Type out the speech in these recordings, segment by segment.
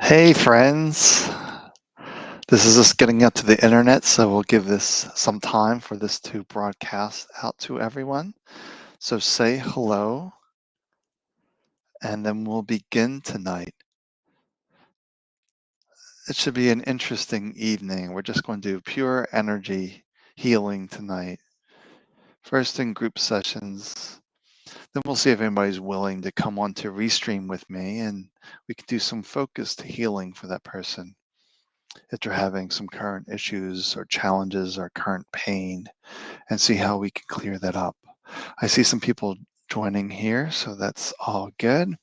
Hey friends, this is us getting out to the internet, so we'll give this some time for this to broadcast out to everyone. So say hello, and then we'll begin tonight. It should be an interesting evening. We're just going to do pure energy healing tonight. First in group sessions, then we'll see if anybody's willing to come on to restream with me, and we can do some focused healing for that person if they're having some current issues or challenges or current pain, and see how we can clear that up. I see some people joining here, so that's all good.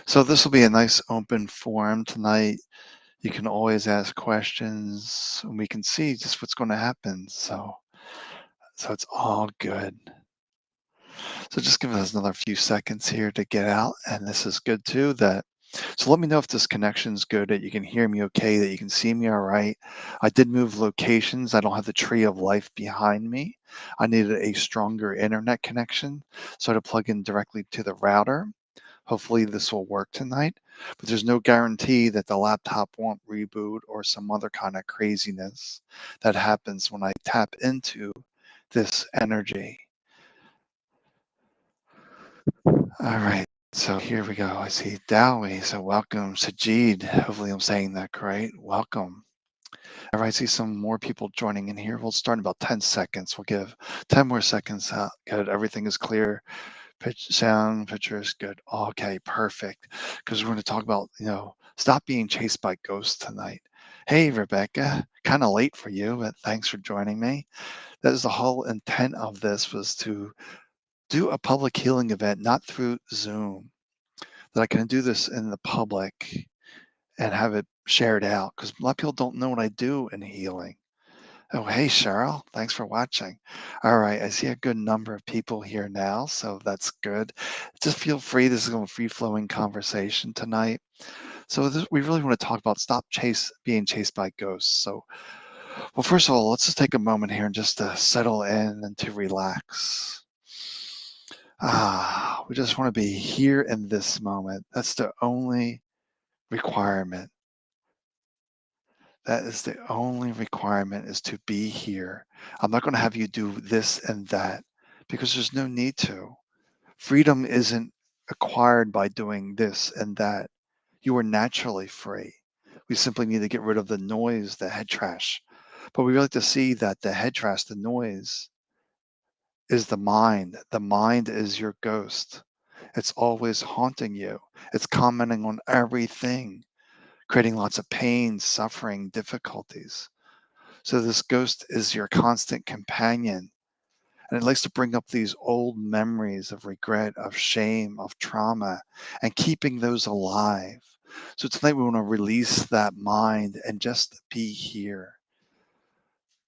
So this will be a nice open forum tonight. You can always ask questions, and we can see just what's going to happen. So it's all good. So just give us another few seconds here to get out, and this is good too. So let me know if this connection's good, that you can hear me okay, that you can see me all right. I did move locations. I don't have the tree of life behind me. I needed a stronger internet connection, so I had to plug in directly to the router. Hopefully this will work tonight, but there's no guarantee that the laptop won't reboot or some other kind of craziness that happens when I tap into this energy. All right, so here we go. I see Dowie, so welcome. Sajid, hopefully I'm saying that correct. Welcome. All right, I see some more people joining in here. We'll start in about 10 seconds. We'll give 10 more seconds out. Good, everything is clear. Pitch, sound, picture is good. Okay, perfect. Because we're going to talk about, stop being chased by ghosts tonight. Hey, Rebecca, kind of late for you, but thanks for joining me. That is the whole intent of this, was to do a public healing event, not through Zoom, that I can do this in the public and have it shared out, because a lot of people don't know what I do in healing. Oh, hey, Cheryl. Thanks for watching. All right. I see a good number of people here now, so that's good. Just feel free. This is a free flowing conversation tonight. So we really want to talk about stop being chased by ghosts. So, well, first of all, let's just take a moment here and just to settle in and to relax. We just want to be here in this moment. That's the only requirement. That is the only requirement, is to be here. I'm not going to have you do this and that, because there's no need to. Freedom isn't acquired by doing this and that. You are naturally free. We simply need to get rid of the noise, the head trash. But we like to see that the head trash, the noise, is the mind. The mind is your ghost. It's always haunting you. It's commenting on everything, creating lots of pain, suffering, difficulties. So this ghost is your constant companion, and it likes to bring up these old memories of regret, of shame, of trauma, and keeping those alive. So tonight we want to release that mind and just be here.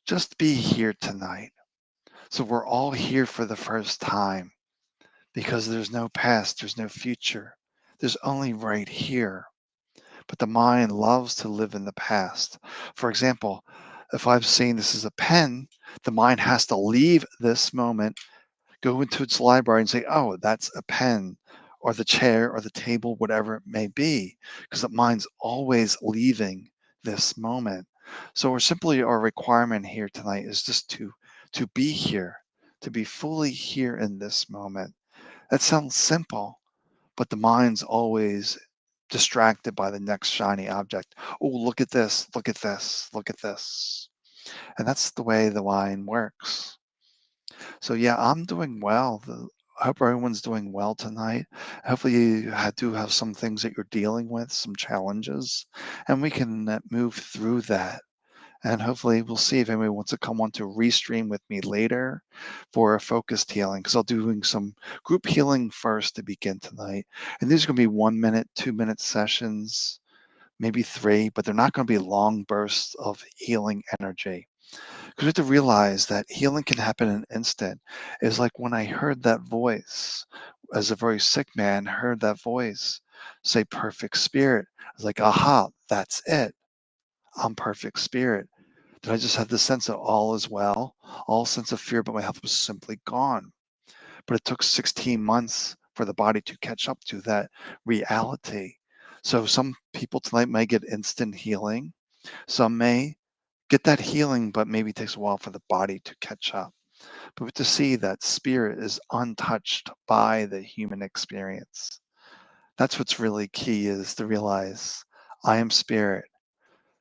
Just be here tonight. So we're all here for the first time, because there's no past, there's no future. There's only right here. But the mind loves to live in the past. For example, if I've seen this as a pen, the mind has to leave this moment, go into its library and say, oh, that's a pen, or the chair, or the table, whatever it may be, because the mind's always leaving this moment. So we're simply, our requirement here tonight is just to be here, to be fully here in this moment. That sounds simple, but the mind's always distracted by the next shiny object. Oh, look at this, look at this, look at this. And that's the way the mind works. So yeah, I'm doing well. I hope everyone's doing well tonight. Hopefully you do have some things that you're dealing with, some challenges, and we can move through that. And hopefully we'll see if anybody wants to come on to restream with me later for a focused healing, because I'll be doing some group healing first to begin tonight. And these are going to be 1 minute, 2 minute sessions, maybe 3, but they're not going to be long bursts of healing energy. Because we have to realize that healing can happen in an instant. It's like when I heard that voice, as a very sick man heard that voice say perfect spirit. I was like, aha, that's it. I'm perfect spirit. Did I just have the sense that all is well? All sense of fear about my health was simply gone. But it took 16 months for the body to catch up to that reality. So some people tonight may get instant healing. Some may get that healing, but maybe it takes a while for the body to catch up. But to see that spirit is untouched by the human experience. That's what's really key, is to realize I am spirit.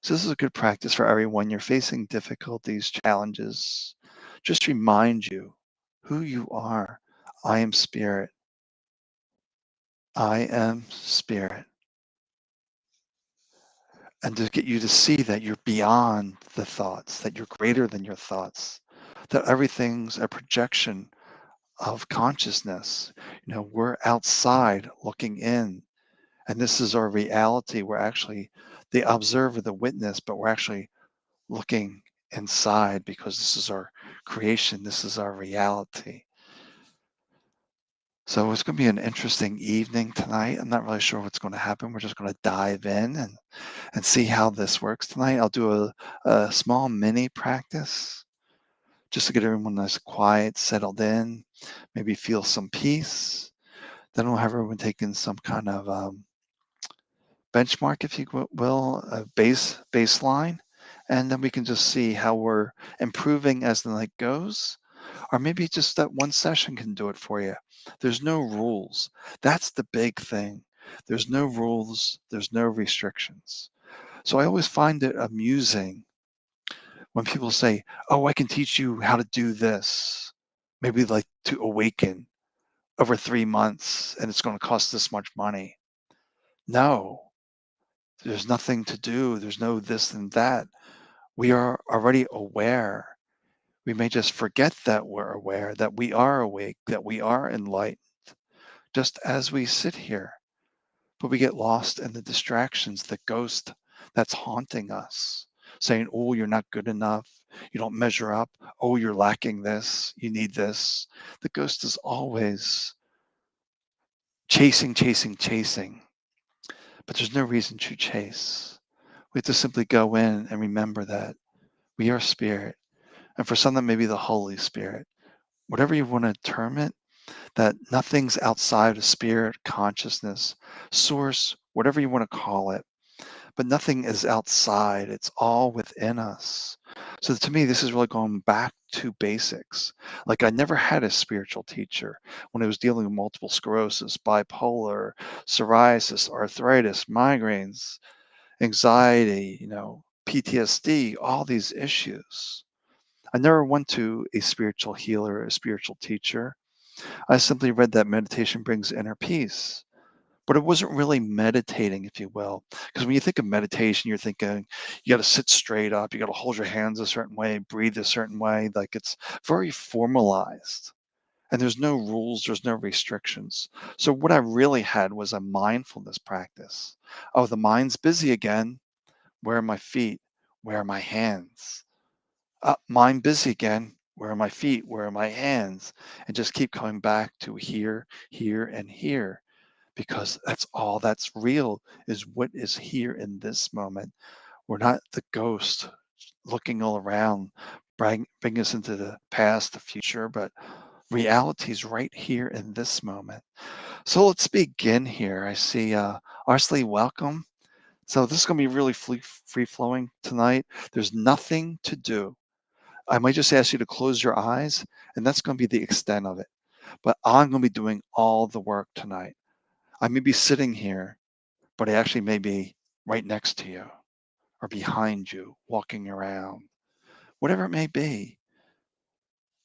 So this is a good practice for everyone. You're facing difficulties, challenges. Just remind you who you are. I am spirit. I am spirit. And to get you to see that you're beyond the thoughts, that you're greater than your thoughts, that everything's a projection of consciousness. We're outside looking in, and this is our reality. We're actually the observer, the witness, but we're actually looking inside because this is our creation, this is our reality. So it's going to be an interesting evening tonight. I'm not really sure what's going to happen. We're just going to dive in and see how this works tonight. I'll do a small mini practice just to get everyone nice, quiet, settled in, maybe feel some peace. Then we'll have everyone taking some kind of benchmark, if you will, a baseline, and then we can just see how we're improving as the night goes. Or maybe just that one session can do it for you. There's no rules. That's the big thing. There's no rules, there's no restrictions. So I always find it amusing when people say, oh, I can teach you how to do this, maybe like to awaken over 3 months, and it's going to cost this much money. No, there's nothing to do. There's no this and that. We are already aware. We may just forget that we're aware, that we are awake, that we are enlightened, just as we sit here. But we get lost in the distractions, the ghost that's haunting us, saying, oh, you're not good enough. You don't measure up. Oh, you're lacking this. You need this. The ghost is always chasing, chasing, chasing. But there's no reason to chase. We have to simply go in and remember that we are spirit. And for some, that may be the Holy Spirit. Whatever you want to term it, that nothing's outside of spirit, consciousness, source, whatever you want to call it. But nothing is outside. It's all within us. So to me, this is really going back to basics. Like I never had a spiritual teacher when I was dealing with multiple sclerosis, bipolar, psoriasis, arthritis, migraines, anxiety, PTSD, all these issues. I never went to a spiritual healer, a spiritual teacher. I simply read that meditation brings inner peace. But it wasn't really meditating, if you will. Because when you think of meditation, you're thinking you got to sit straight up, you got to hold your hands a certain way, breathe a certain way. Like it's very formalized. And there's no rules, there's no restrictions. So what I really had was a mindfulness practice. Oh, the mind's busy again. Where are my feet? Where are my hands? Mind busy again. Where are my feet? Where are my hands? And just keep coming back to here, here, and here, because that's all that's real, is what is here in this moment. We're not the ghost looking all around, bring us into the past, the future, but reality is right here in this moment. So let's begin here. I see Arsley, welcome. So this is going to be really free flowing tonight. There's nothing to do. I might just ask you to close your eyes, and that's going to be the extent of it. But I'm going to be doing all the work tonight. I may be sitting here, but I actually may be right next to you or behind you, walking around, whatever it may be.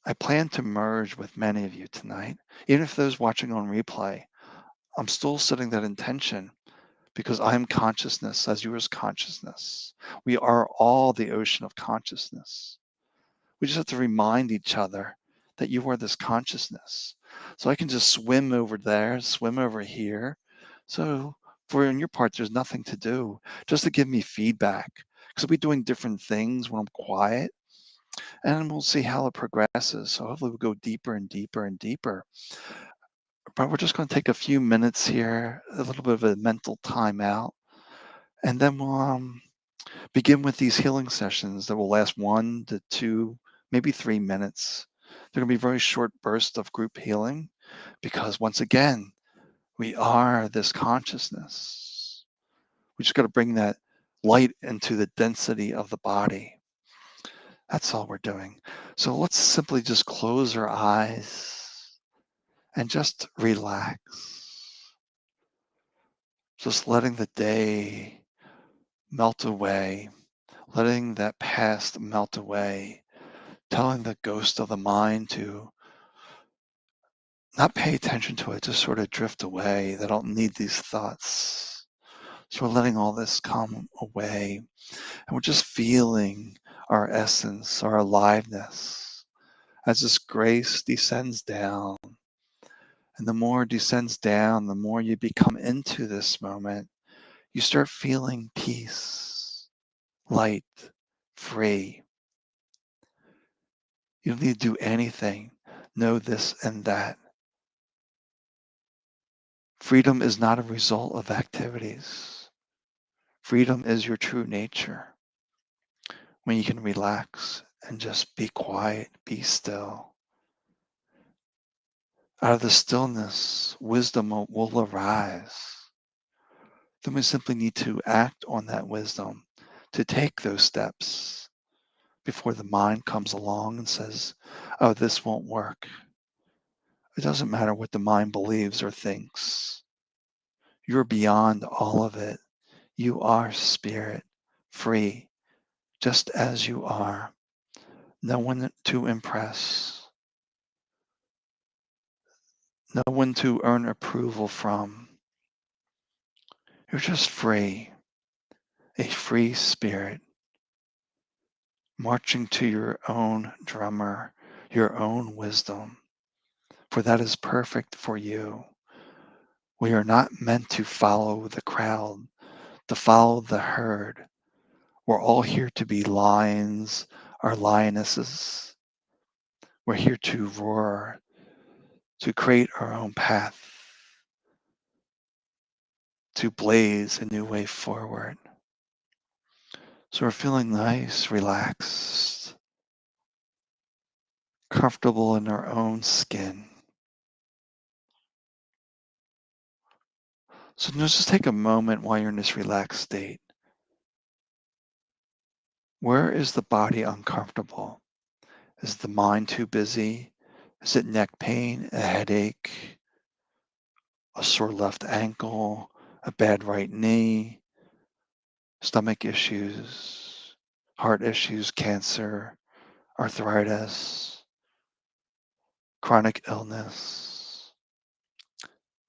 I plan to merge with many of you tonight. Even if those watching on replay, I'm still setting that intention because I am consciousness as you is consciousness. We are all the ocean of consciousness. We just have to remind each other that you are this consciousness. So I can just swim over there, swim over here. So for on your part, there's nothing to do, just to give me feedback. Because I'll be doing different things when I'm quiet, and we'll see how it progresses. So hopefully we'll go deeper and deeper and deeper. But we're just going to take a few minutes here, a little bit of a mental timeout, and then we'll begin with these healing sessions that will last 1 to 2, maybe 3 minutes. They're going to be very short bursts of group healing because, once again, we are this consciousness. We just got to bring that light into the density of the body. That's all we're doing. So let's simply just close our eyes and just relax. Just letting the day melt away, letting that past melt away, telling the ghost of the mind to not pay attention to it, just sort of drift away. They don't need these thoughts. So we're letting all this come away, and we're just feeling our essence, our aliveness, as this grace descends down. And the more it descends down, the more you become into this moment, you start feeling peace, light, free. You don't need to do anything. Know this and that. Freedom is not a result of activities. Freedom is your true nature. When you can relax and just be quiet, be still. Out of the stillness, wisdom will arise. Then we simply need to act on that wisdom, to take those steps before the mind comes along and says, oh, this won't work. It doesn't matter what the mind believes or thinks. You're beyond all of it. You are spirit, free, just as you are. No one to impress, no one to earn approval from. You're just free, a free spirit, marching to your own drummer, your own wisdom, for that is perfect for you. We are not meant to follow the crowd, to follow the herd. We're all here to be lions or lionesses. We're here to roar, to create our own path, to blaze a new way forward. So we're feeling nice, relaxed, comfortable in our own skin. So now just take a moment while you're in this relaxed state. Where is the body uncomfortable? Is the mind too busy? Is it neck pain, a headache, a sore left ankle, a bad right knee, stomach issues, heart issues, cancer, arthritis, chronic illness?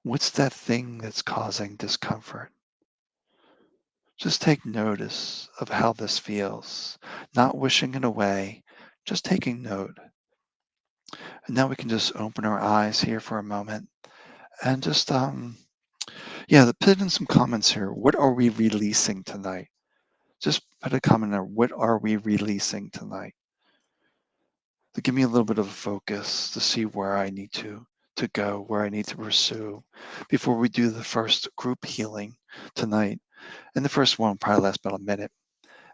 What's that thing that's causing discomfort? Just take notice of how this feels, not wishing it away, just taking note. And now we can just open our eyes here for a moment and just, put in some comments here. What are we releasing tonight? Just put a comment there. What are we releasing tonight? To give me a little bit of a focus to see where I need to go, where I need to pursue before we do the first group healing tonight. And the first one will probably last about a minute.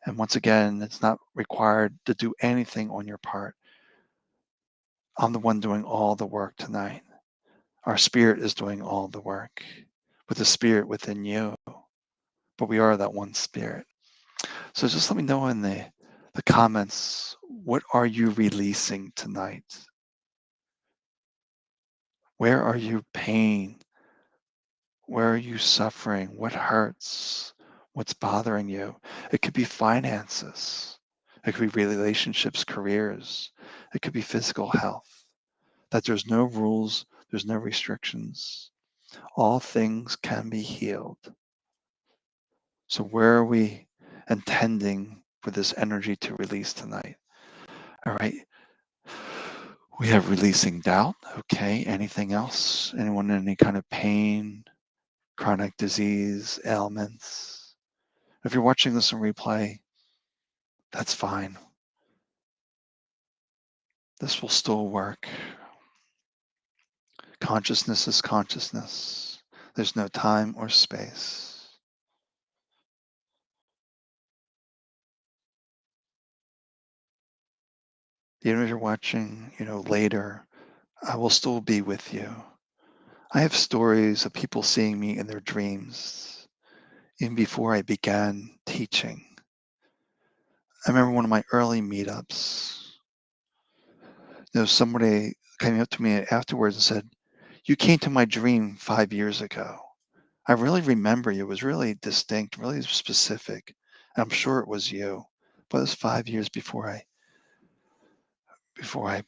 And once again, it's not required to do anything on your part. I'm the one doing all the work tonight. Our spirit is doing all the work with the spirit within you, but we are that one spirit. So just let me know in the comments, what are you releasing tonight? Where are you pain? Where are you suffering? What hurts? What's bothering you? It could be finances. It could be relationships, careers. It could be physical health. That there's no rules, there's no restrictions. All things can be healed. So where are we intending for this energy to release tonight? All right. We have releasing doubt. Okay. Anything else? Anyone in any kind of pain, chronic disease, ailments? If you're watching this on replay, that's fine. This will still work. Consciousness is consciousness. There's no time or space. Even if you're watching, later, I will still be with you. I have stories of people seeing me in their dreams, even before I began teaching. I remember one of my early meetups, somebody came up to me afterwards and said, "You came to my dream 5 years ago. I really remember you. It was really distinct, really specific. I'm sure it was you, but it was 5 years before I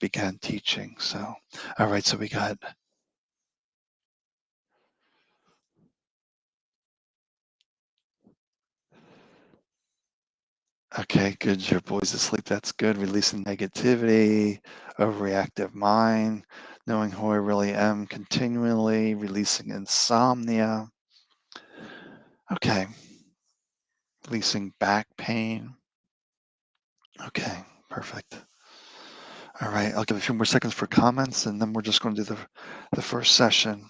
began teaching." So, all right. So we got, okay, good. Your boy's asleep. That's good. Releasing negativity, overreactive mind, knowing who I really am continually, releasing insomnia. Okay. Releasing back pain. Okay. Perfect. All right. I'll give a few more seconds for comments and then we're just going to do the first session.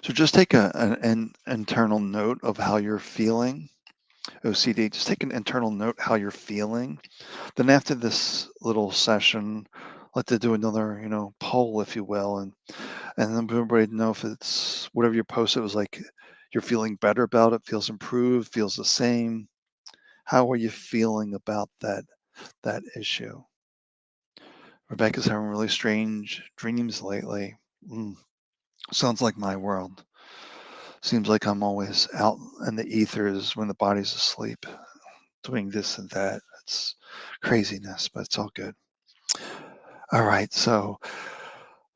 So just take an internal note of how you're feeling. OCD, just take an internal note how you're feeling. Then after this little session, let to do another, poll, if you will, and then everybody know if it's whatever you posted was like you're feeling better about it, feels improved, feels the same. How are you feeling about that issue? Rebecca's having really strange dreams lately. Sounds like my world. Seems like I'm always out in the ethers when the body's asleep, doing this and that. It's craziness, but it's all good. All right, so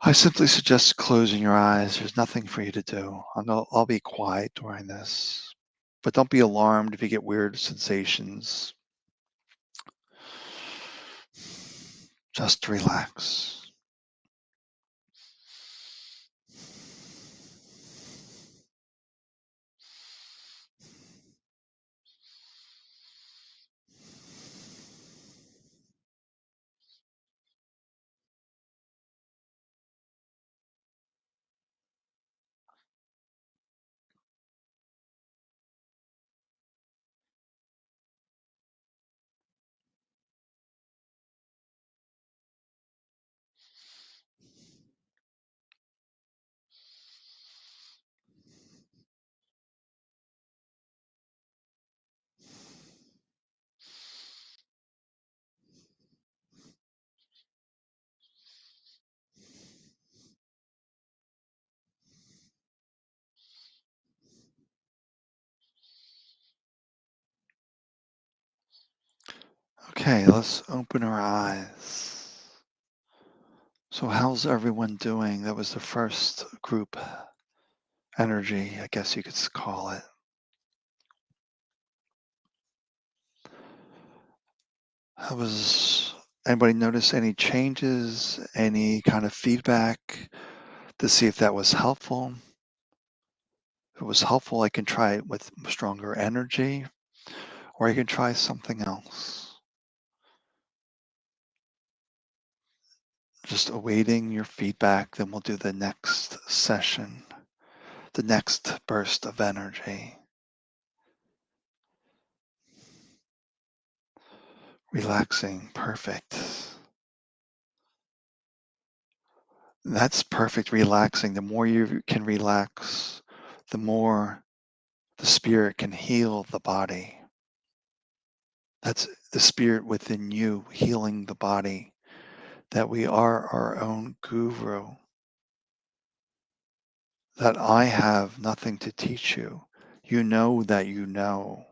I simply suggest closing your eyes. There's nothing for you to do. I'll be quiet during this, but don't be alarmed if you get weird sensations. Just relax. Okay, let's open our eyes. So how's everyone doing? That was the first group energy, I guess you could call it. How was anybody notice any changes, any kind of feedback to see if that was helpful? If it was helpful, I can try it with stronger energy, or I can try something else. Just awaiting your feedback, then we'll do the next session, the next burst of energy. Relaxing, perfect. That's perfect, relaxing. The more you can relax, the more the spirit can heal the body. That's the spirit within you healing the body, that we are our own guru, that I have nothing to teach you. You know that you know.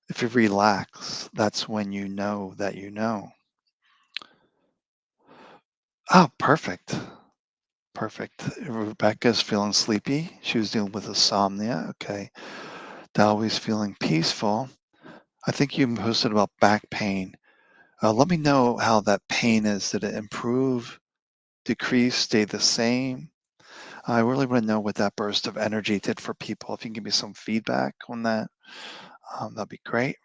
If you relax, that's when you know that you know. Oh, perfect. Perfect. Rebecca's feeling sleepy. She was dealing with insomnia. Okay. Dalby's feeling peaceful. I think you posted about back pain. Let me know how that pain is. Did it improve, decrease, stay the same? I really want to know what that burst of energy did for people. If you can give me some feedback on that, that'd be great.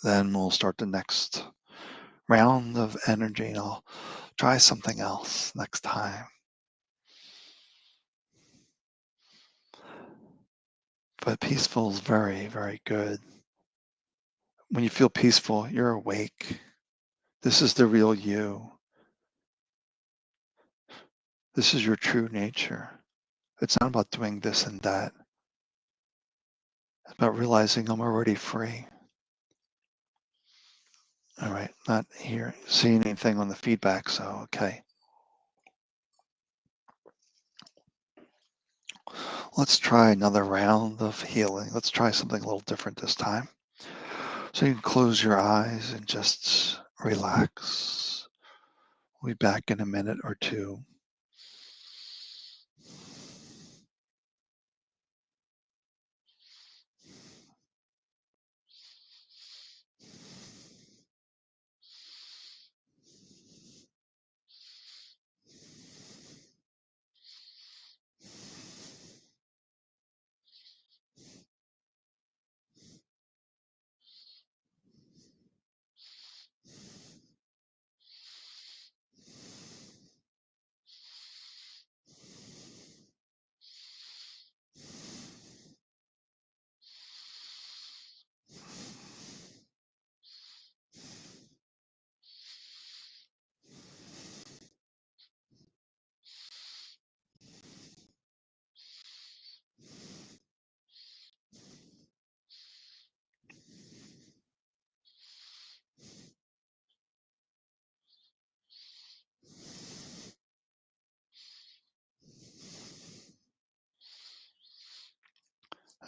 Then we'll start the next round of energy and I'll try something else next time. But peaceful is very, very good. When you feel peaceful, you're awake. This is the real you. This is your true nature. It's not about doing this and that. It's about realizing I'm already free. All right, not here seeing anything on the feedback, so okay. Let's try another round of healing. Let's try something a little different this time. So you can close your eyes and just relax. We'll be back in a minute or two.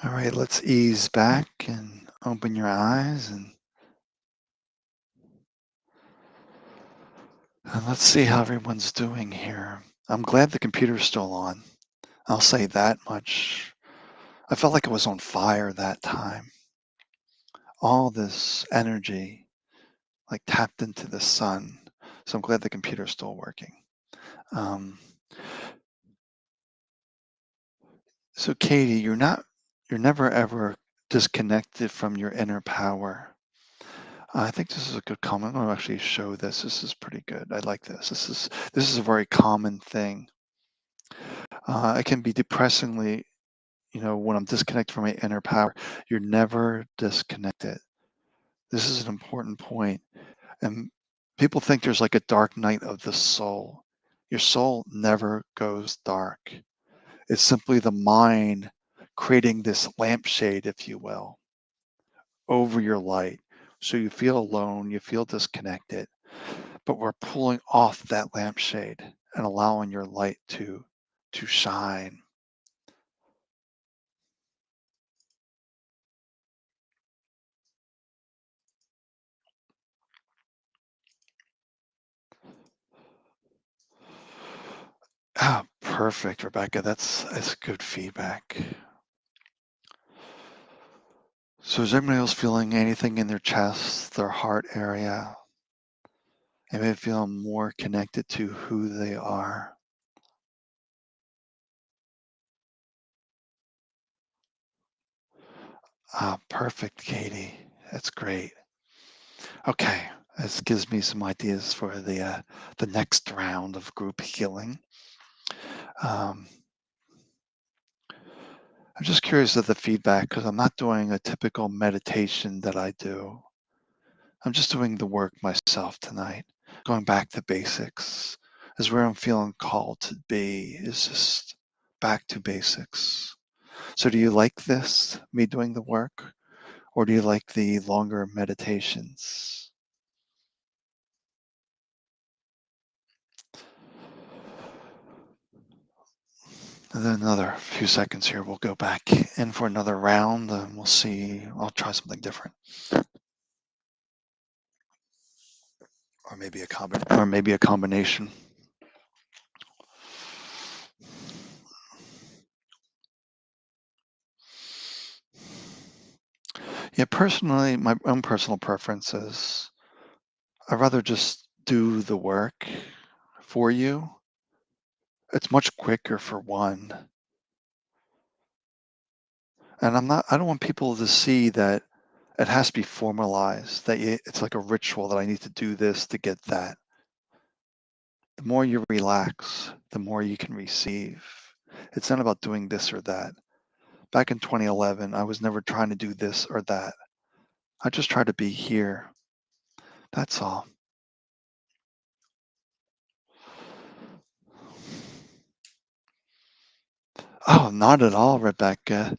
All right, let's ease back and open your eyes and let's see how everyone's doing here. I'm glad the computer's still on. I'll say that much. I felt like it was on fire that time. All this energy like tapped into the sun. So I'm glad the computer's still working. Um, so Katie, you're never ever disconnected from your inner power. I think this is a good comment. I'll actually show this. This is pretty good. I like this. This is a very common thing. It can be depressingly, when I'm disconnected from my inner power. You're never disconnected. This is an important point. And people think there's like a dark night of the soul. Your soul never goes dark. It's simply the mind creating this lampshade, if you will, over your light. So you feel alone, you feel disconnected, but we're pulling off that lampshade and allowing your light to shine. Ah, perfect, Rebecca. That's good feedback. So is everybody else feeling anything in their chest, their heart area? Anybody feel more connected to who they are? Ah, perfect, Katie. That's great. Okay, this gives me some ideas for the next round of group healing. Um, I'm just curious of the feedback because I'm not doing a typical meditation that I do. I'm just doing the work myself tonight. Going back to basics is where I'm feeling called to be, is just back to basics. So do you like this, me doing the work, or do you like the longer meditations? And then another few seconds here, we'll go back in for another round and we'll see. I'll try something different. Or maybe a combination. Yeah, personally, my own personal preference is I'd rather just do the work for you. It's much quicker for one. And I don't want people to see that it has to be formalized, that it's like a ritual that I need to do this to get that. The more you relax, the more you can receive. It's not about doing this or that. Back in 2011, I was never trying to do this or that. I just tried to be here. That's all. Oh, not at all, Rebecca.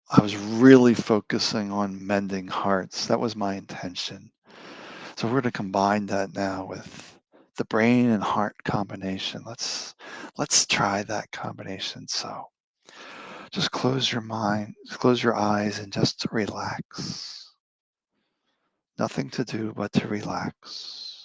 I was really focusing on mending hearts. That was my intention. So we're going to combine that now with the brain and heart combination. Let's try that combination. So just close your mind, close your eyes and just relax. Nothing to do but to relax.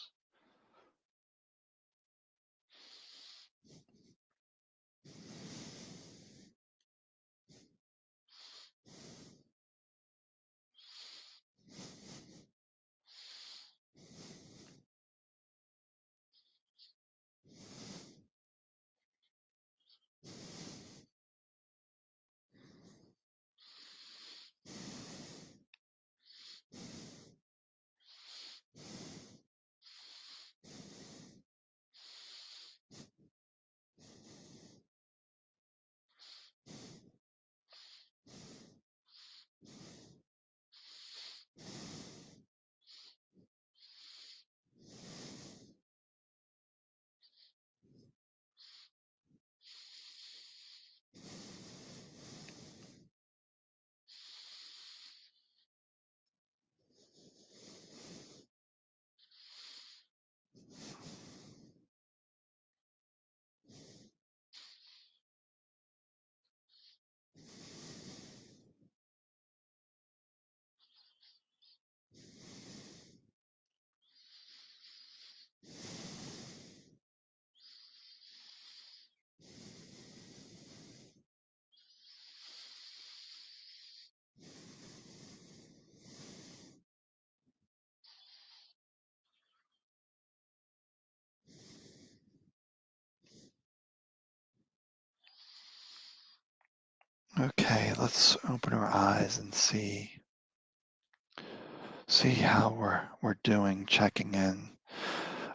Okay, let's open our eyes and see how we're doing, checking in.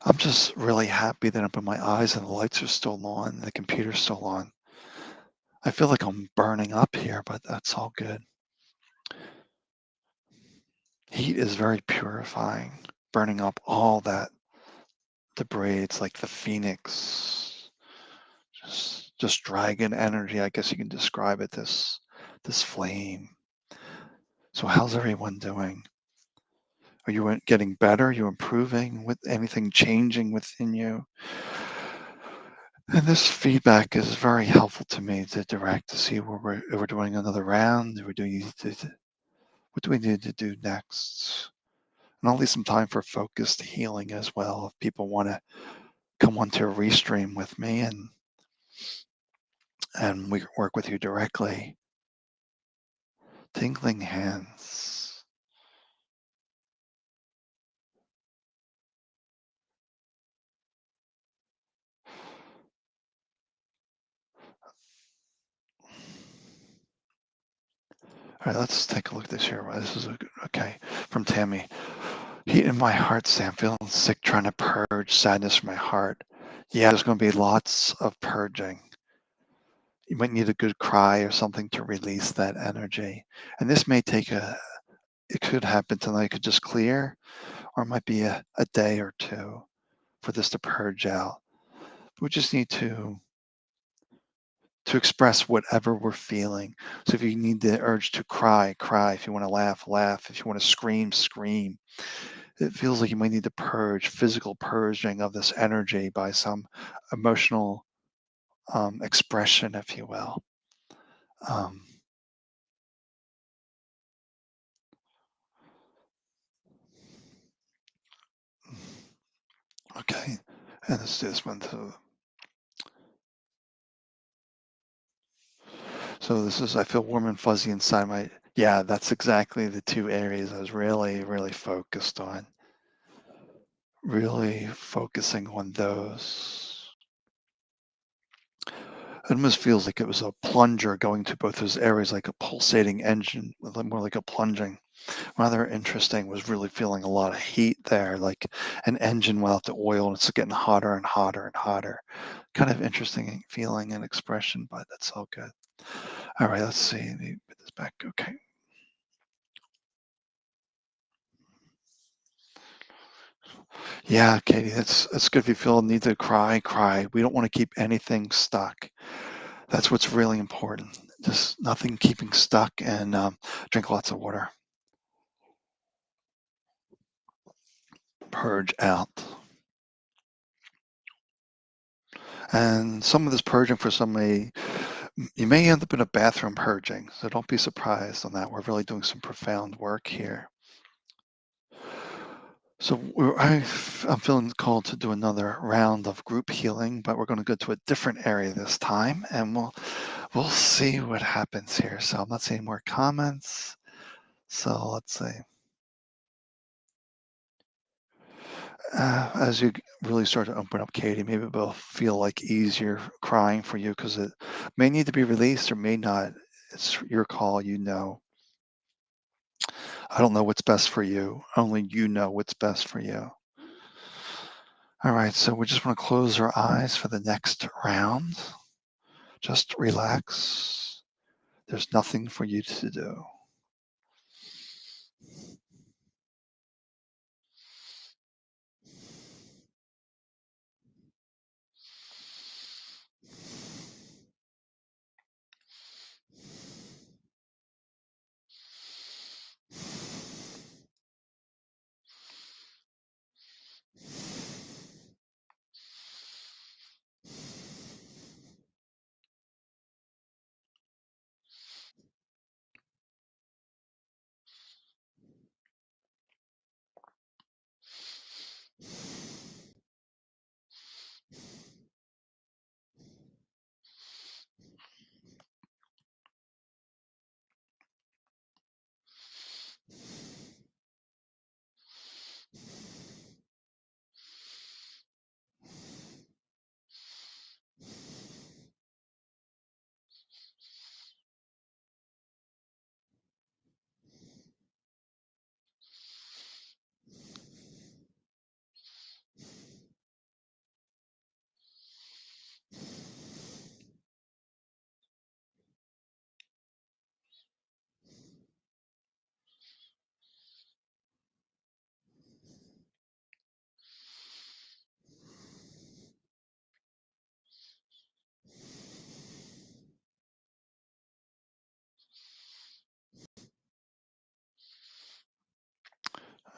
I'm just really happy that I opened my eyes and the lights are still on, and the computer's still on. I feel like I'm burning up here, but that's all good. Heat is very purifying, burning up all that debris. It's like the phoenix, just dragon energy. I guess you can describe it. This flame. So how's everyone doing? Are you getting better? Are you improving? With anything changing within you? And this feedback is very helpful to me to direct to see where if we're doing another round. What do we need to do next? And I'll leave some time for focused healing as well. If people want to come onto a restream with me and we work with you directly. Tingling hands. All right, let's take a look at this here. This is okay from Tammy. Heat in my heart, Sam. Feeling sick, trying to purge sadness from my heart. Yeah, there's going to be lots of purging. You might need a good cry or something to release that energy. And this may take it could happen tonight, it could just clear, or it might be a day or two for this to purge out. We just need to express whatever we're feeling. So if you need the urge to cry, cry. If you want to laugh, laugh. If you want to scream, scream. It feels like you might need to purge, physical purging of this energy by some emotional expression, if you will. Um, okay, and let's do this one too. So this is, I feel warm and fuzzy inside my, yeah, that's exactly the two areas I was really, really focused on. Really focusing on those. It almost feels like it was a plunger going to both those areas, like a pulsating engine, more like a plunging. Rather interesting, was really feeling a lot of heat there, like an engine without the oil, and it's getting hotter and hotter and hotter. Kind of interesting feeling and expression, but that's all good. All right, let's see. Let me put this back. Okay. Yeah, Katie, that's good. If you feel a need to cry, cry. We don't want to keep anything stuck. That's what's really important. Just nothing keeping stuck, and drink lots of water. Purge out. And some of this purging for somebody, you may end up in a bathroom purging, so don't be surprised on that. We're really doing some profound work here. So I'm feeling called to do another round of group healing, but we're going to go to a different area this time, and we'll see what happens here. So I'm not seeing more comments. So let's see. As you really start to open up, Katie, maybe it'll feel like easier crying for you because it may need to be released or may not. It's your call, you know. I don't know what's best for you. Only you know what's best for you. All right, so we just want to close our eyes for the next round. Just relax. There's nothing for you to do.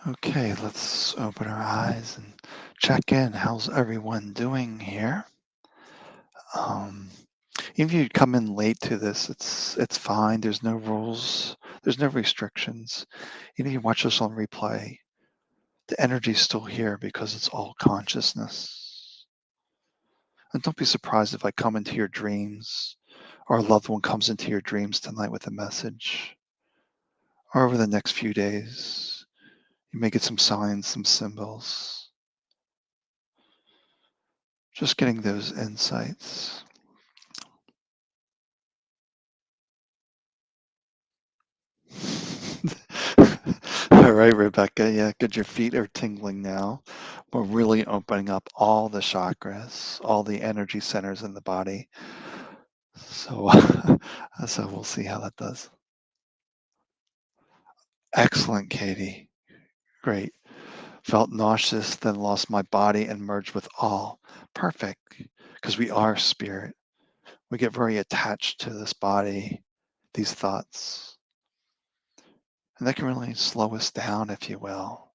Okay, let's open our eyes and check in. How's everyone doing here? Um, Even if you come in late to this, it's fine. There's no rules. There's no restrictions. Even if you watch this on replay, the energy's still here because it's all consciousness. And don't be surprised if I come into your dreams or a loved one comes into your dreams tonight with a message. Or over the next few days, you may get some signs, some symbols. Just getting those insights. All right, Rebecca. Yeah, good. Your feet are tingling now. We're really opening up all the chakras, all the energy centers in the body. So, so we'll see how that does. Excellent, Katie. Great. Felt nauseous, then lost my body and merged with all. Perfect. Because we are spirit. We get very attached to this body, these thoughts. And that can really slow us down, if you will.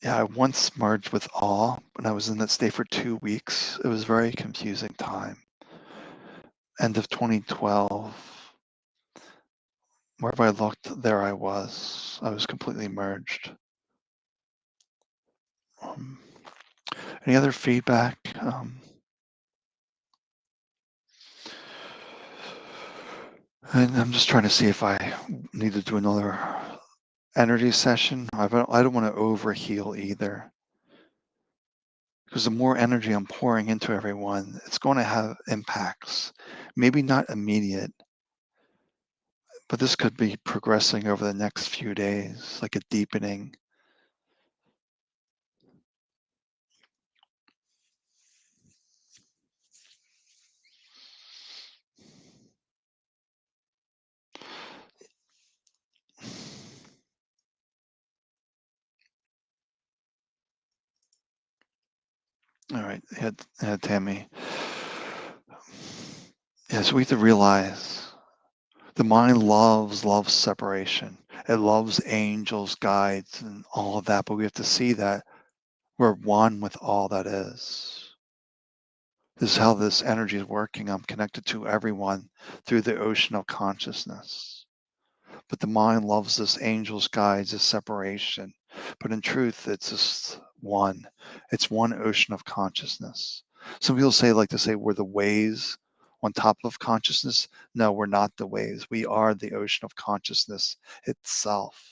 Yeah, I once merged with awe when I was in that state for 2 weeks. It was a very confusing time. End of 2012, wherever I looked, there I was. I was completely merged. Um, any other feedback? And I'm just trying to see if I need to do another energy session. I don't want to overheal either. Because the more energy I'm pouring into everyone, it's going to have impacts. Maybe not immediate, but this could be progressing over the next few days, like a deepening. All right, yeah, Tammy. Yeah, so we have to realize the mind loves separation. It loves angels, guides, and all of that, but we have to see that we're one with all that is. This is how this energy is working. I'm connected to everyone through the ocean of consciousness. But the mind loves this angels, guides, this separation. But in truth, it's just one. It's one ocean of consciousness. Some people like to say we're the waves on top of consciousness. No, we're not the waves. We are the ocean of consciousness itself.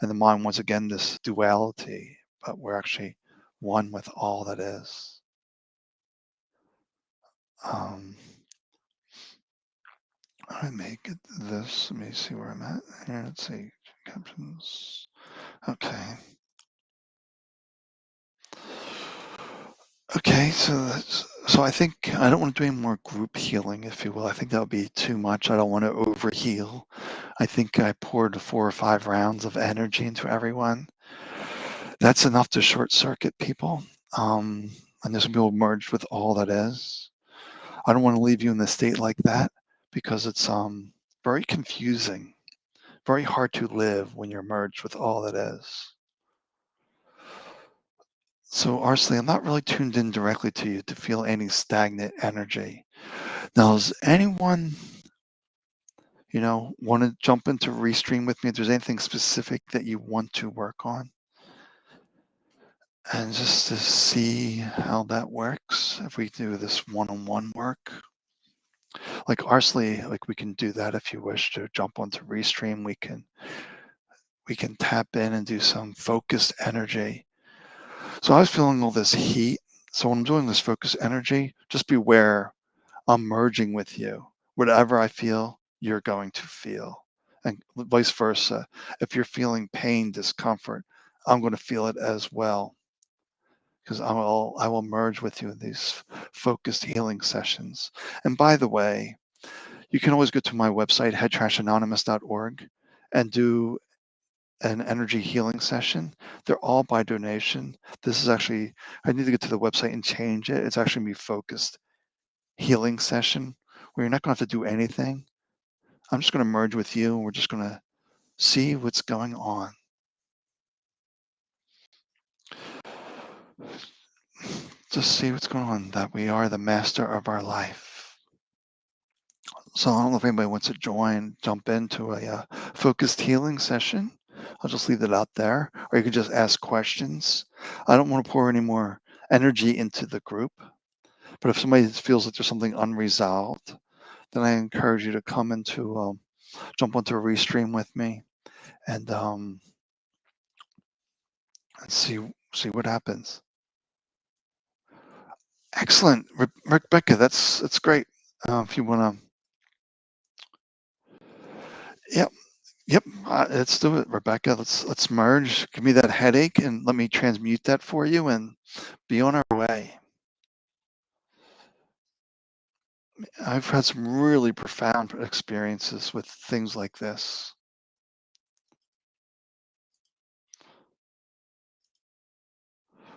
And the mind, once again, this duality, but we're actually one with all that is. Um, I may get this. Let me see where I'm at here. Let's see. Captions. Okay. Okay, so I think I don't want to do any more group healing, if you will. I think that would be too much. I don't want to over heal. I think I poured 4 or 5 rounds of energy into everyone. That's enough to short circuit people. And this will be merged with all that is. I don't want to leave you in a state like that because it's very confusing, very hard to live when you're merged with all that is. So, Arsley, I'm not really tuned in directly to you to feel any stagnant energy. Now, does anyone, want to jump into Restream with me if there's anything specific that you want to work on? And just to see how that works, if we do this one-on-one work. Like Arsley, like we can do that if you wish to jump onto Restream. We can tap in and do some focused energy. So I was feeling all this heat. So when I'm doing this focused energy, just beware I'm merging with you. Whatever I feel, you're going to feel. And vice versa. If you're feeling pain, discomfort, I'm going to feel it as well. Because I will merge with you in these focused healing sessions. And by the way, you can always go to my website, headtrashanonymous.org, and do an energy healing session. They're all by donation. This is actually, I need to get to the website and change it. It's actually going to be focused healing session where you're not going to have to do anything. I'm just going to merge with you and we're just going to see what's going on. Just see what's going on, that we are the master of our life. So I don't know if anybody wants to jump into a focused healing session. I'll just leave it out there, or you can just ask questions. I don't want to pour any more energy into the group, but if somebody feels that there's something unresolved, then I encourage you to come into jump onto a Restream with me and see what happens. Excellent, Rebecca. That's great. If you want to, yep, yep. Let's do it, Rebecca. Let's merge. Give me that headache and let me transmute that for you and be on our way. I've had some really profound experiences with things like this.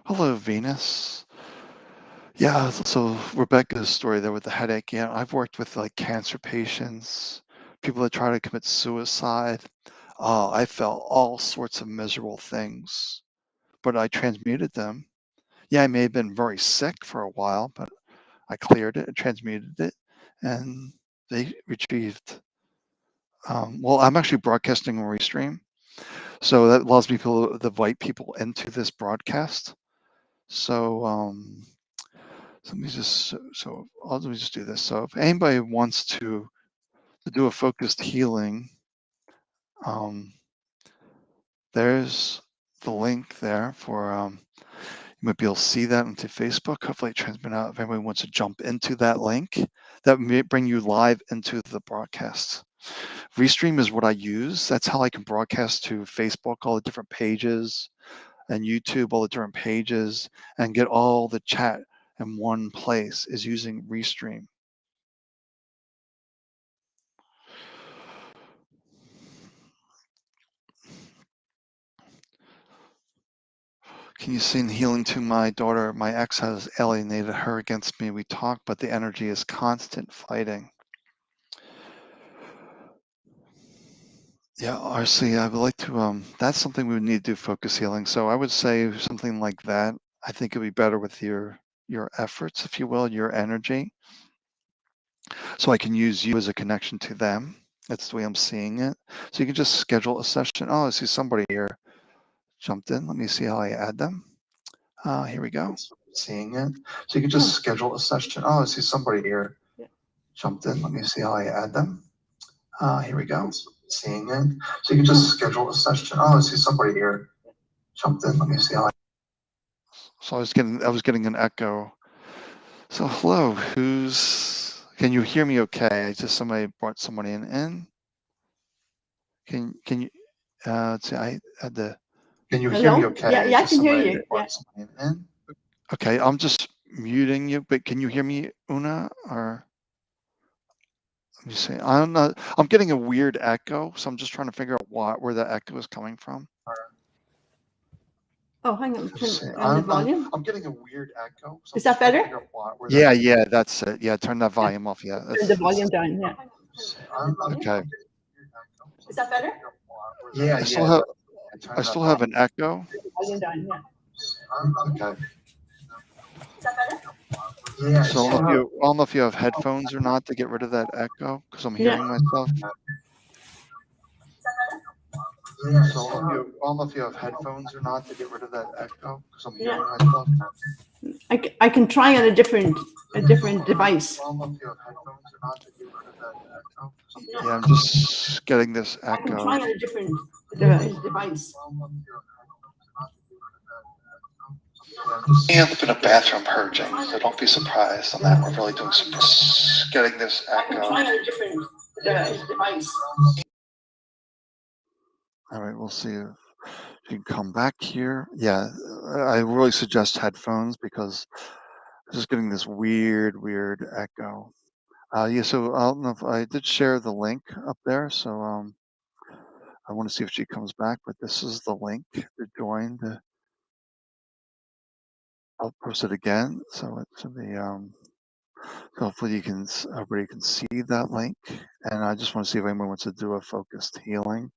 Hello, Venus. Yeah, so Rebecca's story there with the headache. Yeah, I've worked with like cancer patients, people that try to commit suicide. I felt all sorts of miserable things, but I transmuted them. Yeah, I may have been very sick for a while, but I cleared it and transmuted it, and they retrieved. Well, I'm actually broadcasting a restream, so that allows people to invite people into this broadcast. So let me just let me just do this. So if anybody wants to do a focused healing, um, there's the link there for you might be able to see that into Facebook. Hopefully it transmit out if anybody wants to jump into that link. That may bring you live into the broadcast. Restream is what I use. That's how I can broadcast to Facebook, all the different pages, and YouTube, all the different pages, and get all the chat in one place is using Restream. Can you send healing to my daughter? My ex has alienated her against me. We talk, but the energy is constant fighting. Yeah, RC, I would like to, that's something we would need to do, focus healing. So I would say something like that. I think it'd be better with your efforts, if you will, your energy. So I can use you as a connection to them. That's the way I'm seeing it. So you can just schedule a session. Oh, I see somebody here jumped in. Let me see how I add them. Here we go. Seeing it. So you can just schedule a session. Oh, I see somebody here jumped in. Let me see how I add them. Here we go. Seeing it. So you can just schedule a session. Oh, I see somebody here jumped in. Let me see how so I was getting an echo. So hello, can you hear me okay? I just somebody brought somebody in. Can you let's see, I had the can you hear me okay? Yeah, I can hear you. Brought somebody in. Okay, I'm just muting you, but can you hear me, Una? Or let me see. I'm not. I'm getting a weird echo, so I'm just trying to figure out where the echo is coming from. Oh, hang on. Turn the volume. I'm getting a weird echo. So Is that better? Yeah, that's it. Yeah, turn that volume off. Yeah, Turn the volume down. Yeah. Okay. Is that better? Yeah, I still have an echo. Volume down. Yeah. Okay. Is that better? Yeah. So I don't know if you have headphones or not to get rid of that echo because I'm hearing myself. So I don't know if you have headphones or not to get rid of that echo because I'm hearing myself. I can try on a different device. Yeah, I'm just getting this I can echo. try on a different device. I end up in a bathroom purging, so don't be surprised on that. We're really doing some getting this I can echo. try on a different device. All right, we'll see if you can come back here. Yeah, I really suggest headphones because I'm just getting this weird echo. Yeah, so I don't know if I did share the link up there, so I want to see if she comes back, but this is the link to join the. I'll post it again, so it should be. So hopefully everybody can see that link, and I just want to see if anyone wants to do a focused healing,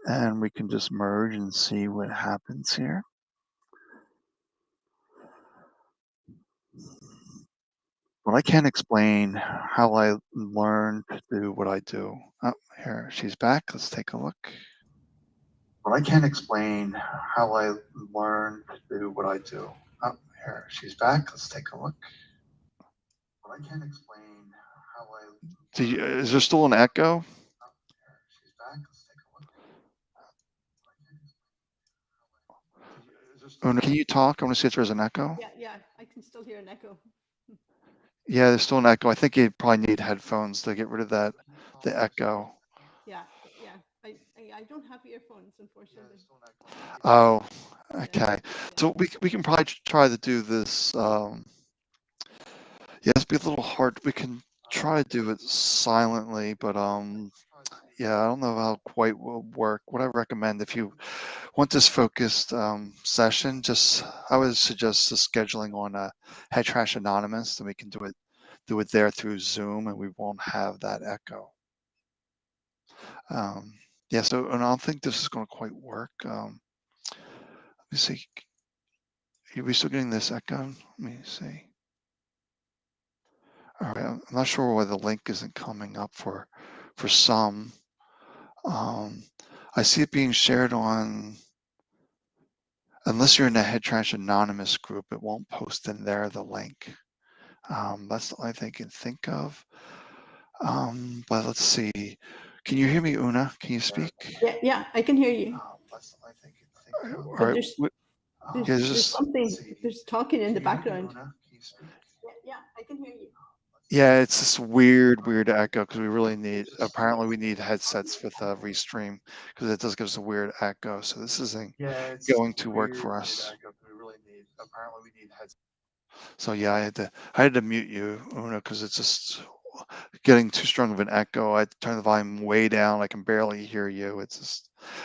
and we can just merge and see what happens here. Well, I can't explain how I learned to do what I do. Oh, here she's back. Let's take a look. Well, I can't explain how I learned to do what I do. Oh, here she's back. Let's take a look. Well, I can't explain how I. Is there still an echo? Oh, here she's back. Let's take a look. Una, can you talk? I want to see if there's an echo. Yeah, I can still hear an echo. Yeah, there's still an echo. I think you probably need headphones to get rid of the echo. Yeah. I don't have earphones, unfortunately. Oh, okay. So we can probably try to do this. Yeah, it's be a little hard. We can try to do it silently, but yeah, I don't know how quite will work. What I recommend if you want this focused session, I would suggest the scheduling on Head Trash Anonymous, and we can do it there through Zoom, and we won't have that echo. Yeah, so and I don't think this is going to quite work. Let me see. Are we still getting this echo? Let me see. All right, I'm not sure why the link isn't coming up for some. I see it being shared on. Unless you're in the Head Trash Anonymous group, it won't post in there the link. That's the only thing I can think of. But let's see. Can you hear me, Una? Can you speak? Yeah, I can hear you. That's the only thing I can think of. All right. There's something. There's talking in the background. Yeah, I can hear you. Yeah, it's this weird echo because apparently we need headsets with Restream because it does give us a weird echo. So this isn't going to work for us. Apparently we need headsets. So yeah, I had to mute you, Una, because it's just getting too strong of an echo. I turn the volume way down. I can barely hear you.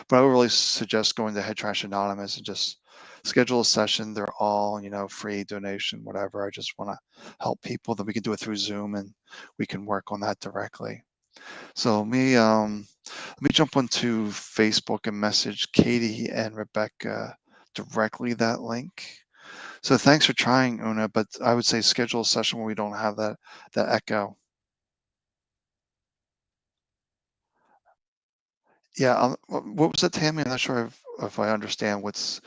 But I would really suggest going to Head Trash Anonymous and just schedule a session. They're all, free donation, whatever. I just want to help people. Then we can do it through Zoom, and we can work on that directly. So let me jump onto Facebook and message Katie and Rebecca directly that link. So thanks for trying, Una, but I would say schedule a session where we don't have that echo. Yeah, what was that, Tammy? I'm not sure if I understand what's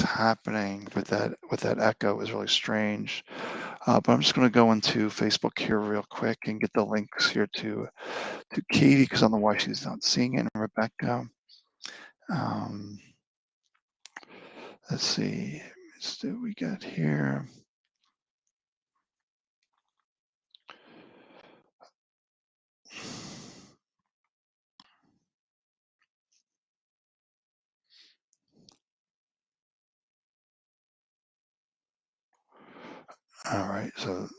happening with that echo. Is really strange. But I'm just going to go into Facebook here real quick and get the links here to Katie, because I don't know why she's not seeing it, and Rebecca. Um, let's see. Let's see what we got here. All right, so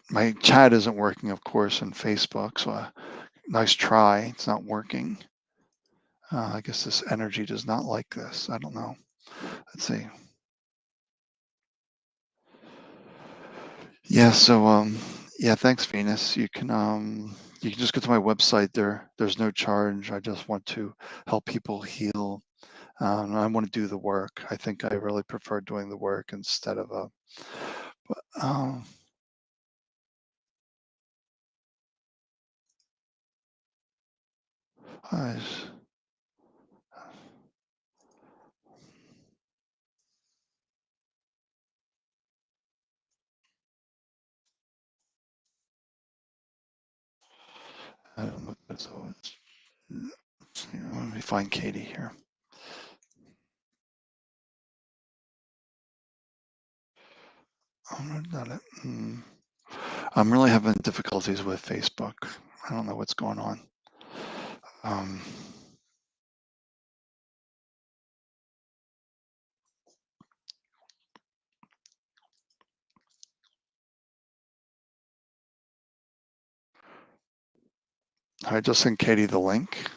my chat isn't working, of course, in Facebook. So nice try. It's not working. I guess this energy does not like this. I don't know. Let's see. Yeah. So yeah. Thanks, Venus. You can just go to my website. There's no charge. I just want to help people heal. I want to do the work. I think I really prefer doing the work instead of a. But, I, I don't know what this is. Let me find Katie here. Oh, not it. I'm really having difficulties with Facebook. I don't know what's going on. Um, I just sent Katie the link.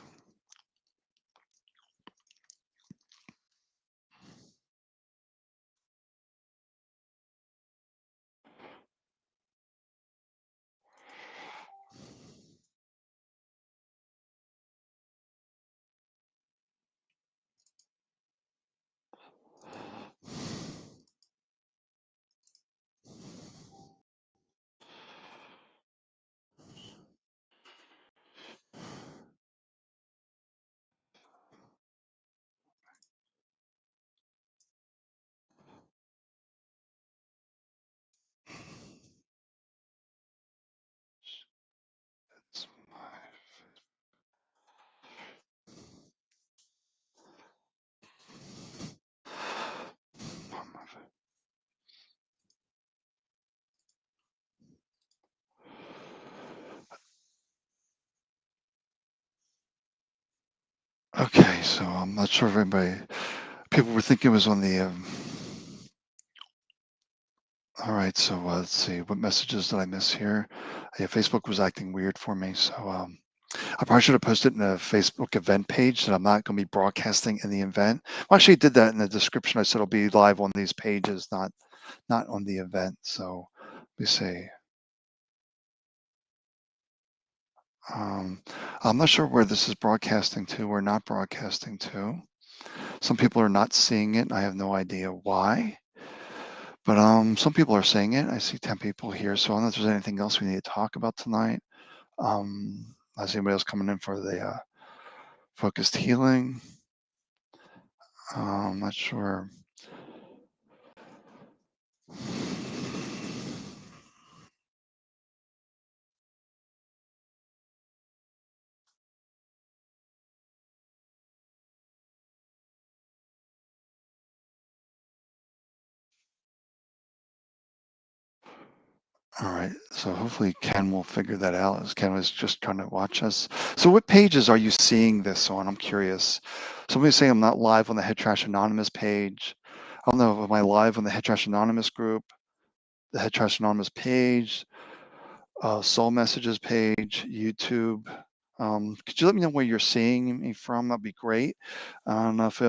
Okay, so I'm not sure if people were thinking it was on the. All right, so let's see, what messages did I miss here? Yeah, Facebook was acting weird for me, so I probably should have posted in a Facebook event page that I'm not going to be broadcasting in the event. Well, actually, I did that in the description. I said it'll be live on these pages, not on the event. So let me see. Um, I'm not sure where this is broadcasting to or not broadcasting to. Some people are not seeing it. I have no idea why. But some people are seeing it. I see 10 people here. So I don't know if there's anything else we need to talk about tonight. Is anybody else coming in for the focused healing? I'm not sure. All right. So hopefully Ken will figure that out, as Ken was just trying to watch us. So what pages are you seeing this on? I'm curious. Somebody's saying I'm not live on the Head Trash Anonymous page. I don't know. Am I live on the Head Trash Anonymous group, the Head Trash Anonymous page, Soul Messages page, YouTube? Could you let me know where you're seeing me from? That'd be great. I don't know if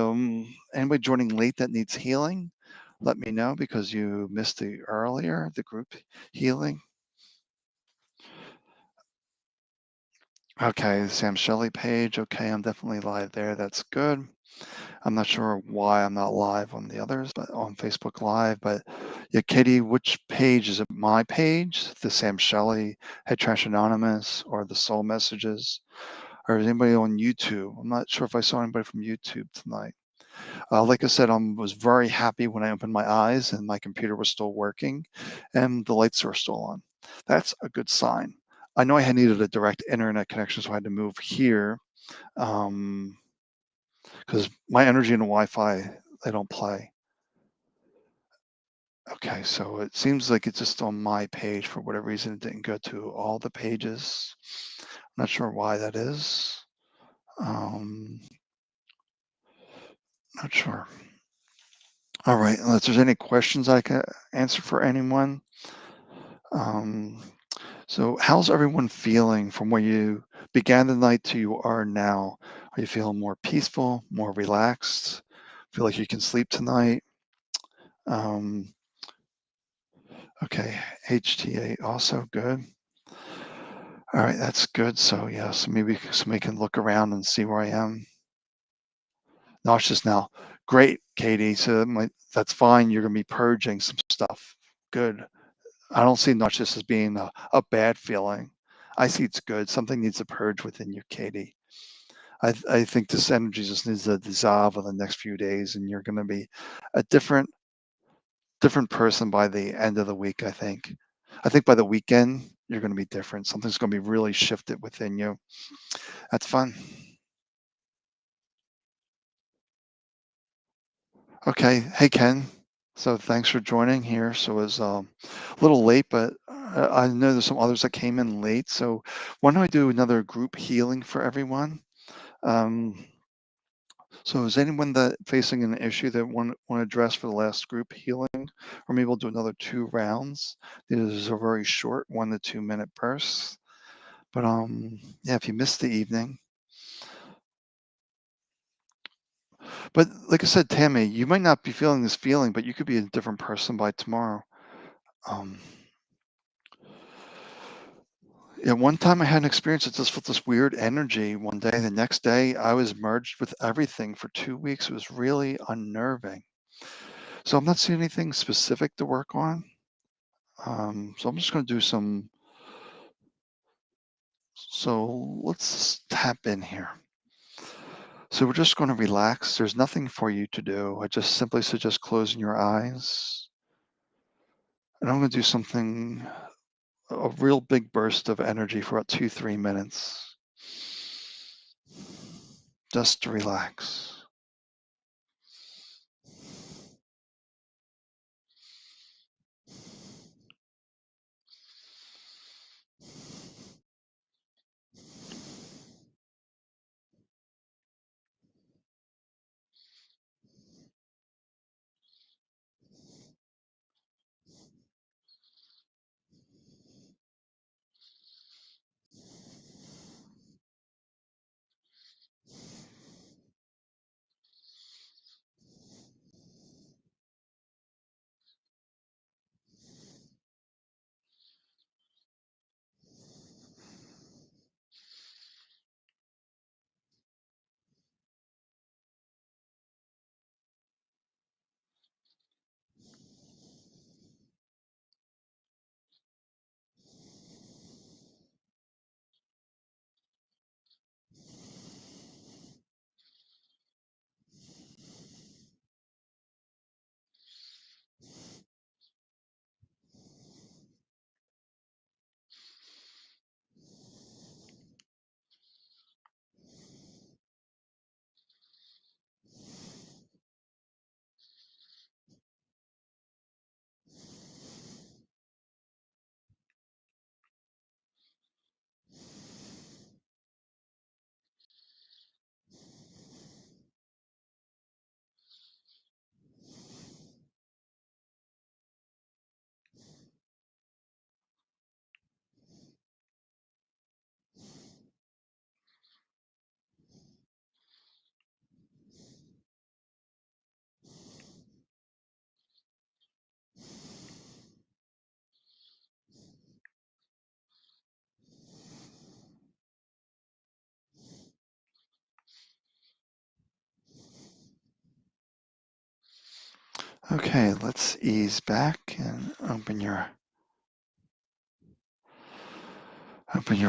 anybody joining late that needs healing, let me know because you missed the group healing. Okay, the Sam Shelley page. Okay, I'm definitely live there. That's good. I'm not sure why I'm not live on the others, but on Facebook Live. But yeah, Katie, which page is it? My page, the Sam Shelley Head Trash Anonymous, or the Soul Messages, or is anybody on YouTube? I'm not sure if I saw anybody from YouTube tonight. Like I said, I was very happy when I opened my eyes and my computer was still working, and the lights were still on. That's a good sign. I know I had needed a direct internet connection, so I had to move here. Because my energy and Wi-Fi, they don't play. Okay, so it seems like it's just on my page for whatever reason. It didn't go to all the pages. I'm not sure why that is. Not sure. All right, unless there's any questions I can answer for anyone. Um, so how's everyone feeling from where you began the night to you are now? Are you feeling more peaceful, more relaxed? Feel like you can sleep tonight? Um, okay, HTA also good. All right, that's good. So yeah, so maybe somebody can look around and see where I am. Nauseous now. Great, Katie. So that's fine. You're gonna be purging some stuff. Good. I don't see nauseous as being a bad feeling. I see it's good. Something needs to purge within you, Katie. I think this energy just needs to dissolve in the next few days, and you're going to be a different person by the end of the week. I think by the weekend you're going to be different. Something's going to be really shifted within you. That's fun. Okay, hey Ken. So thanks for joining here. So it was a little late, but I know there's some others that came in late. So why don't I do another group healing for everyone? Um, so is anyone that facing an issue that want to address for the last group healing, or maybe we'll do another 2 rounds. These are very short, 1 to 2 minute bursts. But yeah, if you missed the evening, but like I said, Tammy, you might not be feeling this feeling, but you could be a different person by tomorrow. Um, yeah, one time I had an experience. It just felt this weird energy one day. The next day, I was merged with everything for 2 weeks. It was really unnerving. So I'm not seeing anything specific to work on. So I'm just going to do some. So let's tap in here. So we're just going to relax. There's nothing for you to do. I just simply suggest closing your eyes. And I'm going to do something, a real big burst of energy for about 2, 3 minutes. Just to relax. Okay, let's ease back and open your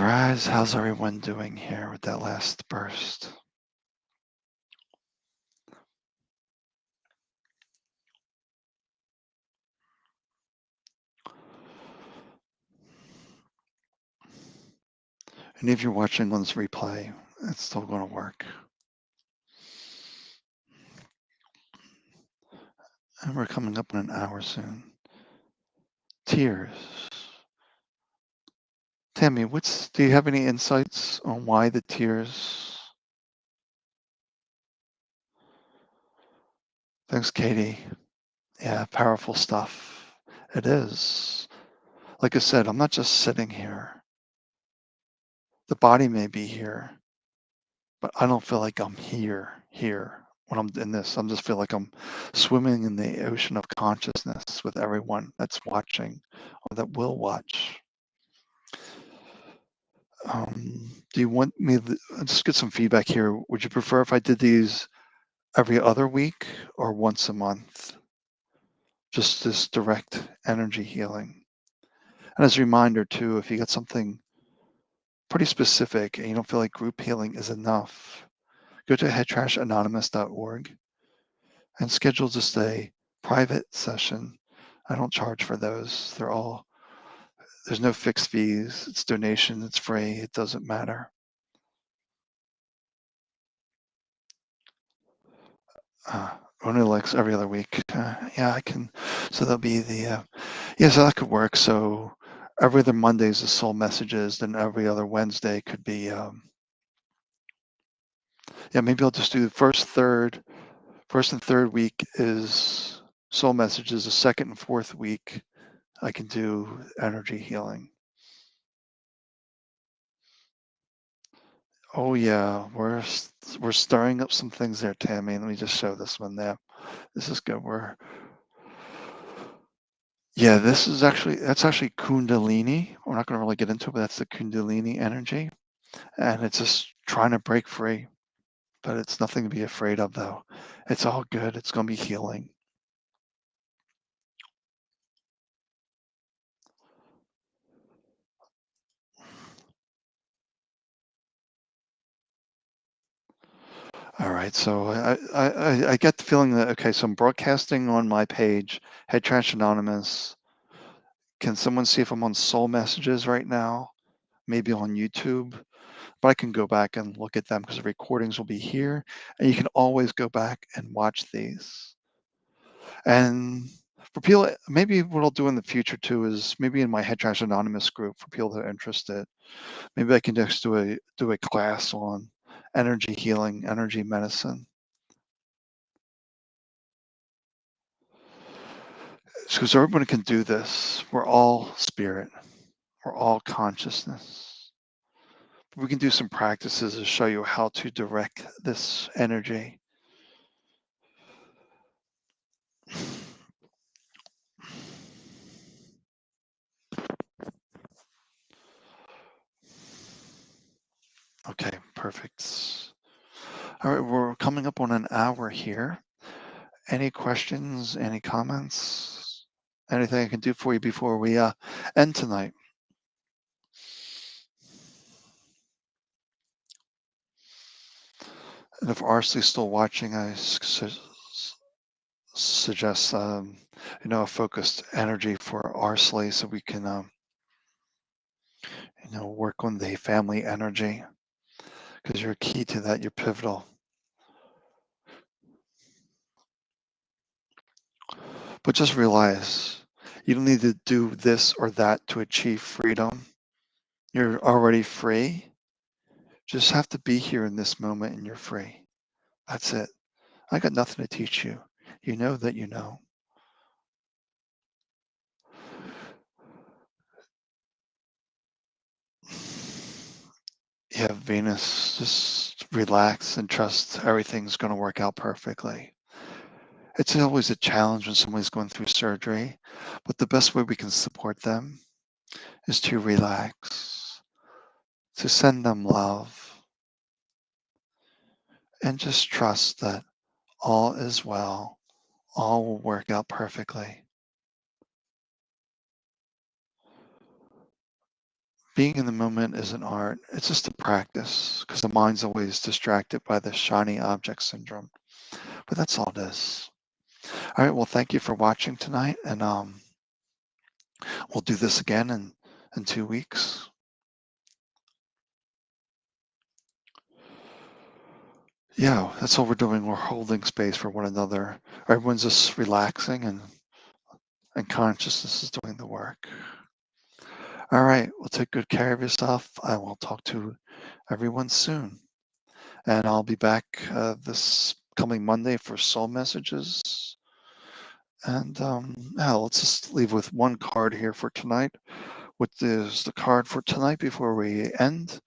eyes. How's everyone doing here with that last burst? And if you're watching on this replay, it's still going to work. And we're coming up on an hour soon. Tears. Tammy, do you have any insights on why the tears? Thanks, Katie. Yeah, powerful stuff. It is. Like I said, I'm not just sitting here. The body may be here, but I don't feel like I'm here. When I'm in this, I just feel like I'm swimming in the ocean of consciousness with everyone that's watching or that will watch. Do you want me to just get some feedback here? Would you prefer if I did these every other week or once a month? Just this direct energy healing. And as a reminder too, if you got something pretty specific and you don't feel like group healing is enough, go to headtrashanonymous.org and schedule just a private session. I don't charge for those. There's no fixed fees. It's donation, it's free, it doesn't matter. Only likes every other week. Yeah, I can. So that'll be yeah, so that could work. So every other Monday is the soul messages, then every other Wednesday could be, yeah, maybe I'll just do first and third week is soul messages. The second and fourth week, I can do energy healing. Oh yeah, we're stirring up some things there, Tammy. Let me just show this one there. This is good. Yeah, that's actually Kundalini. We're not going to really get into it, but that's the Kundalini energy, and it's just trying to break free. But it's nothing to be afraid of, though. It's all good. It's going to be healing. All right, so I get the feeling that, okay, so I'm broadcasting on my page, Head Trash Anonymous. Can someone see if I'm on Soul Messages right now? Maybe on YouTube, but I can go back and look at them because the recordings will be here, and you can always go back and watch these. And for people, maybe what I'll do in the future too is maybe in my Head Trash Anonymous group for people that are interested, maybe I can just do a class on energy healing, energy medicine. Because everyone can do this. We're all spirit. We're all consciousness. We can do some practices to show you how to direct this energy. Okay, perfect. All right, we're coming up on an hour here. Any questions, any comments? Anything I can do for you before we end tonight? And if Arsley's still watching, I suggest a focused energy for Arsley so we can work on the family energy because you're key to that. You're pivotal. But just realize you don't need to do this or that to achieve freedom. You're already free. Just have to be here in this moment and you're free. That's it. I got nothing to teach you. You know that you know. You have Venus. Just relax and trust everything's going to work out perfectly. It's always a challenge when somebody's going through surgery, but the best way we can support them is to relax, to send them love, and just trust that all is well, All will work out perfectly. Being in the moment is an art. It's just a practice because the mind's always distracted by the shiny object syndrome. But that's all it is. All right. Well, thank you for watching tonight, and we'll do this again in 2 weeks. Yeah, that's all we're doing. We're holding space for one another. Everyone's just relaxing, and consciousness is doing the work. All right. Well, take good care of yourself. I will talk to everyone soon. And I'll be back this coming Monday for soul messages. And yeah, let's just leave with one card here for tonight. What is the card for tonight before we end?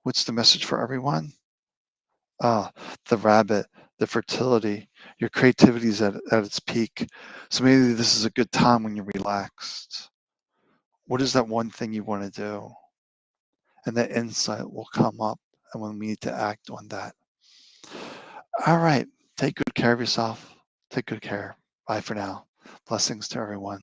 What's the message for everyone? Ah, the rabbit, the fertility, your creativity is at its peak. So maybe this is a good time when you're relaxed. What is that one thing you want to do? And that insight will come up, and when we need to act on that. All right. Take good care of yourself. Take good care. Bye for now. Blessings to everyone.